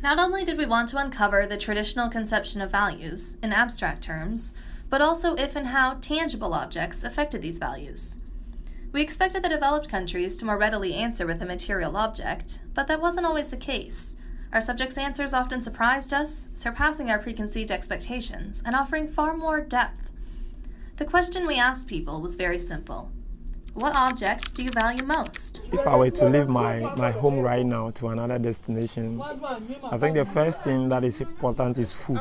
Not only did we want to uncover the traditional conception of values, in abstract terms, but also if and how tangible objects affected these values. We expected the developed countries to more readily answer with a material object, but that wasn't always the case. Our subjects' answers often surprised us, surpassing our preconceived expectations and offering far more depth. The question we asked people was very simple. What object do you value most? If I were to leave my home right now to another destination, I think the first thing that is important is food.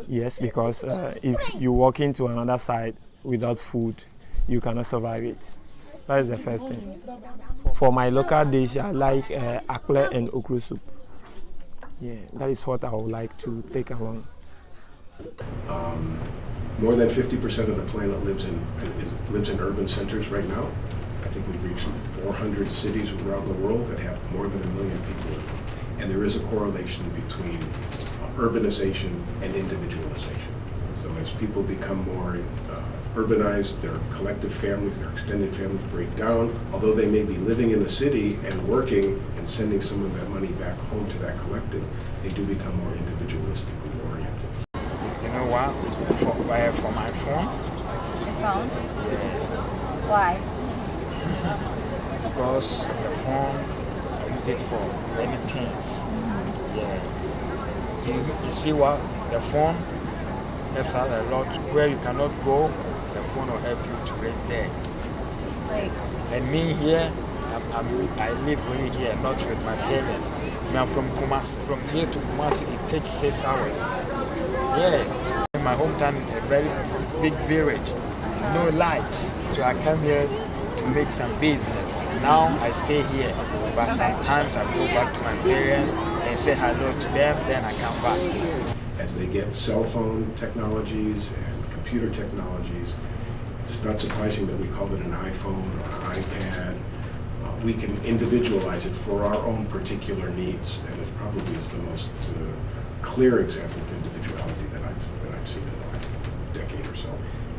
Yes, because if you walk into another side without food, you cannot survive it. That is the first thing. For my local dish, I like akple and okra soup. Yeah, that is what I would like to take along. More than 50% of the planet lives in urban centers right now. I think we've reached 400 cities around the world that have more than 1 million people in them. And there is a correlation between urbanization and individualization. So as people become more urbanized, their collective families, their extended families break down. Although they may be living in a city and working and sending some of that money back home to that collective, they do become more individualistically oriented. You know what? For my phone. Your phone? Why? Because the phone, I use it for many things. Yeah. You see what? The phone helps out a lot. Where you cannot go, the phone will help you to reach there. Like, And me here, I live really here, not with my parents. I'm from Kumasi. From here to Kumasi, it takes 6 hours. Yeah. My hometown is a very big village, no lights. So I come here to make some business. Now I stay here, but sometimes I go back to my parents and say hello to them, then I come back. As they get cell phone technologies and computer technologies, it's not surprising that we call it an iPhone or an iPad. We can individualize it for our own particular needs, and it probably is the most clear example of individuality that I've seen in the last decade or so.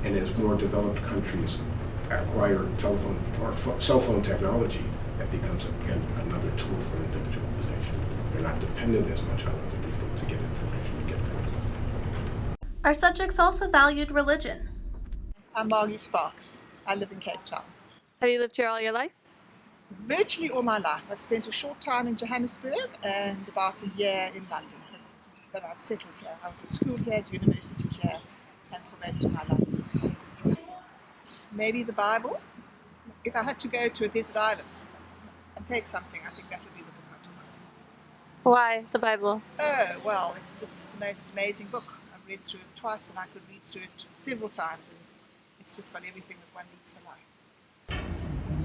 And as more developed countries acquire telephone or cell phone technology, that becomes again another tool for individualization. They're not dependent as much on other people to get information, to get things. Our subjects also valued religion. I'm Margie Sparks. I live in Cape Town. Have you lived here all your life? Virtually all my life. I spent a short time in Johannesburg and about a year in London. But I've settled here. I was at school here, at university here, and for most of my life, yes. Maybe the Bible. If I had to go to a desert island and take something, I think that would be the book I'd take. Why the Bible? Oh, well, it's just the most amazing book. I've read through it twice and I could read through it several times. And it's just got everything that one needs for life.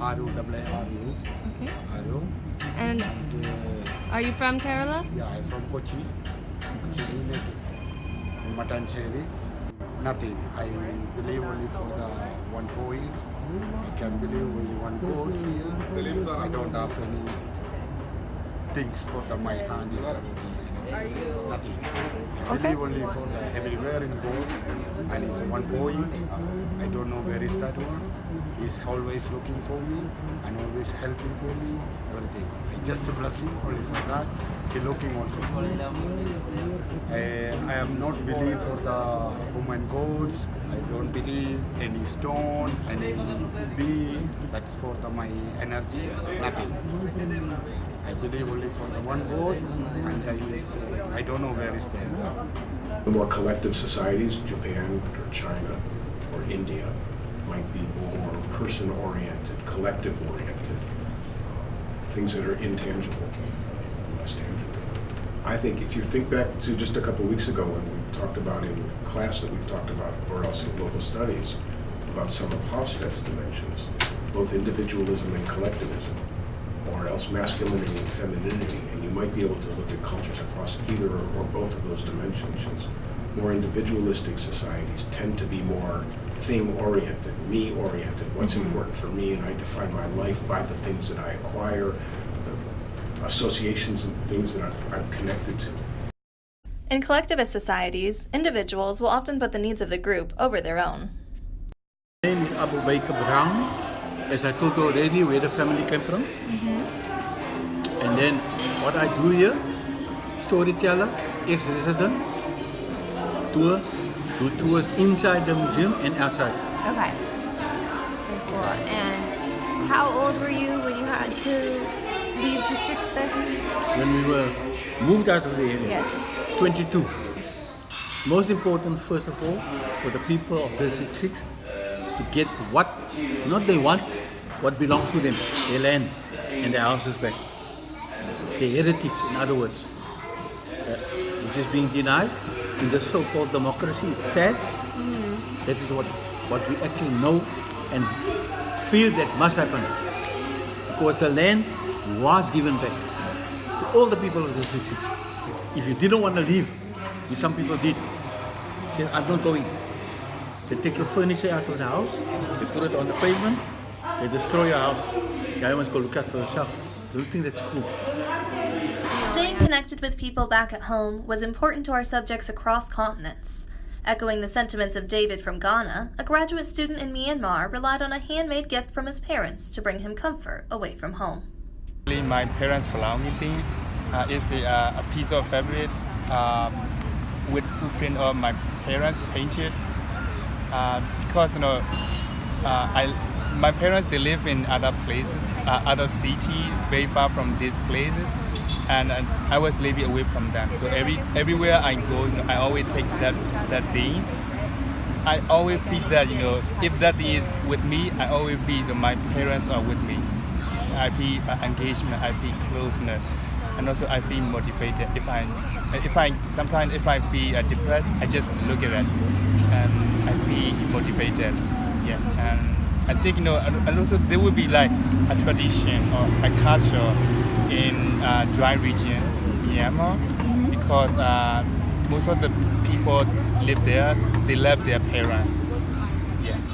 R-U-A-R-U. okay. Aru. And are you from Kerala? Yeah, I'm from Kochi. Mutton cherry. Nothing. I believe only for the 1 point. I can believe only one God here. I don't have any things for my hand in the body. Nothing. I believe only for the everywhere in God. And it's 1 point. I don't know where is that one. He's always looking for me and always helping for me. Everything. I just bless him only for that. He looking also for me. I am not believe for the human gods. I don't believe any stone, any being. That's for my energy. Nothing. I believe only for the one God, and I don't know where is there. The more collective societies, Japan or China or India, might be more person-oriented, collective-oriented, things that are intangible, less tangible. I think if you think back to just a couple of weeks ago when we talked about in class that we've talked about, or else in global studies, about some of Hofstede's dimensions, both individualism and collectivism, or else masculinity and femininity, and you might be able to look at cultures across either or both of those dimensions. More individualistic societies tend to be more thing-oriented, me-oriented, what's important for me, and I define my life by the things that I acquire, the associations and things that I'm connected to. In collectivist societies, individuals will often put the needs of the group over their own. My name is Abu Baker Brown. As I told you already, where the family came from. And then what I do here, storyteller, ex-resident, tour, do tours inside the museum and outside. Okay. Very cool. And how old were you when you had to leave District 6? When we were moved out of the area, Yes. 22. Most important, first of all, for the people of District 6 to get what, not they want, what belongs to them, their land and their houses back. Their heritage, in other words, which is being denied in the so-called democracy. It's sad. That is what we actually know and feel that must happen. Because the land was given back to all the people of the 6. If you didn't want to leave, which some people did, say, I'm not going. They take your furniture out of the house, they put it on the pavement, they destroy your house. You must go look out for yourselves. Do you think that's cool? Staying connected with people back at home was important to our subjects across continents. Echoing the sentiments of David from Ghana, a graduate student in Myanmar relied on a handmade gift from his parents to bring him comfort away from home. My parents' belonging is a piece of fabric with footprint of my parents painted. Because my parents, they live in other places, other cities, very far from these places, and I was living away from them. So everywhere I go, I always take that thing. I always feel that if that is with me, I always feel that my parents are with me. So I feel engagement, I feel closeness, and also I feel motivated. Sometimes if I feel depressed, I just look at it and I feel motivated. Yes, and I think and also there will be like a tradition or a culture in dry region, Myanmar, because most of the people live there. They love their parents. Yes.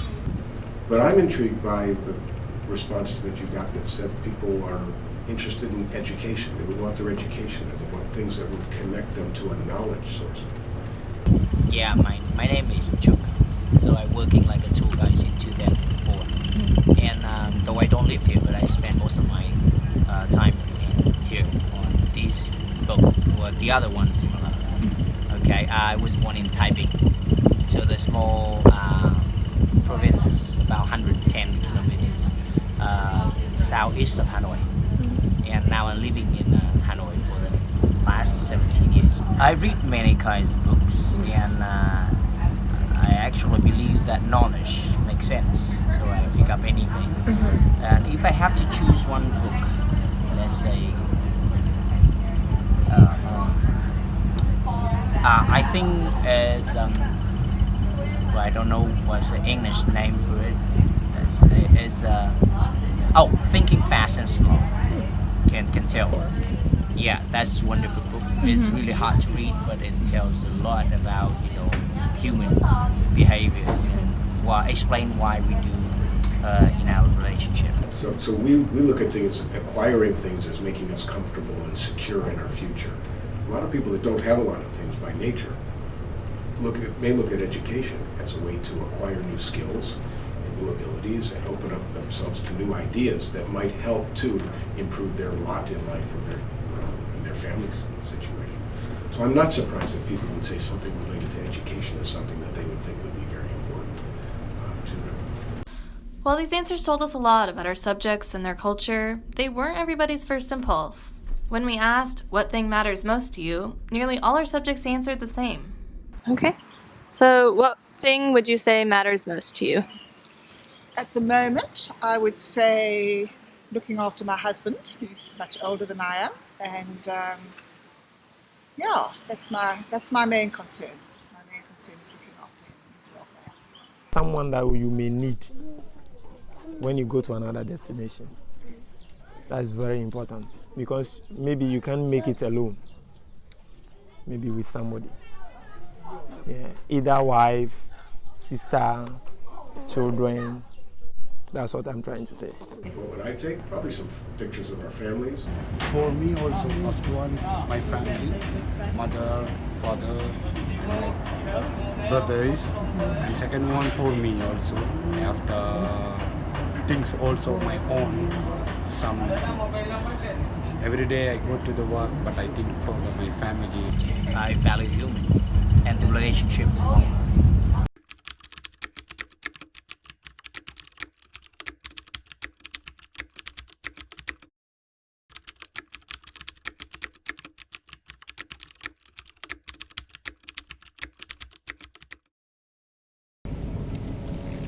But I'm intrigued by the responses that you got that said people are interested in education. They would want their education, and they want things that would connect them to a knowledge source. Yeah, my name is Janc. So I'm working like a tour guide in 2004. And though I don't live here, but I spend most of my time here on this boat, or the other one similar. Okay, I was born in Tibet, so the small province, about 110 kilometers southeast of Hanoi. And now I'm living in Hanoi for the last 17 years. I read many kinds of books, and I actually believe that knowledge makes sense, so I pick up anything. And if I have to choose one book, let's say, I think it's, I don't know what's the English name for it. It's Thinking Fast and Slow. Can tell. Yeah, that's a wonderful book. It's really hard to read, but it tells a lot about human behaviors and explain why we do in our relationship. So we look at things, acquiring things as making us comfortable and secure in our future. A lot of people that don't have a lot of things by nature may look at education as a way to acquire new skills and new abilities and open up themselves to new ideas that might help to improve their lot in life or their family's situation. So I'm not surprised if people would say something related to education is something that they would think would be very important to them. While these answers told us a lot about our subjects and their culture, they weren't everybody's first impulse. When we asked, what thing matters most to you, nearly all our subjects answered the same. Okay. So what thing would you say matters most to you? At the moment, I would say looking after my husband, who's much older than I am, and that's my main concern. My main concern is looking after him and his welfare. Someone that you may need when you go to another destination. That's very important because maybe you can't make it alone. Maybe with somebody. Yeah, either wife, sister, children. That's what I'm trying to say. What would I take? Probably some pictures of our families. For me also, first one, my family, mother, father, and my brothers. And second one for me also. I have the things also my own, some Every day I go to the work, but I think for my family. I value human and the relationship among.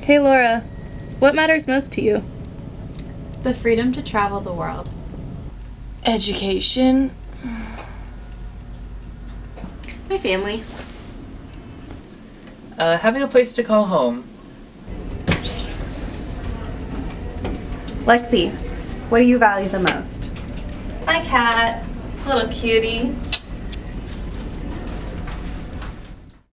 Hey Laura, what matters most to you? The freedom to travel the world. Education. My family. Having a place to call home. Lexi, what do you value the most? My cat, little cutie.